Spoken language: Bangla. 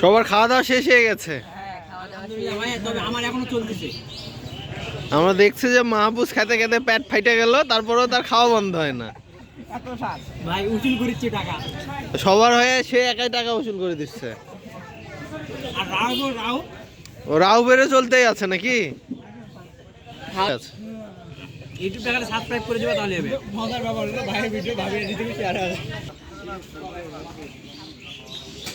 সবার খাওয়া দাওয়া শেষ হয়ে গেছে। আমরা দেখছি যে মাহবুজ খেতে খেতে পেট ফাইটে গেল, তারপরেও তার খাওয়া বন্ধ হয় না। ভাই উসুল করেছে টাকা সবার হয়ে সে একাই টাকা উসুল করে দিচ্ছে। আর রাও ও রাও বেড়ে চলতেই আছে নাকি? ইউটিউব চ্যানেলে সাবস্ক্রাইব করে দিবা তাহলে হবে। মজার ব্যাপার হলো ভাইয়ের ভিডিও ভাবিয়ে দিতে শেয়ার হবে।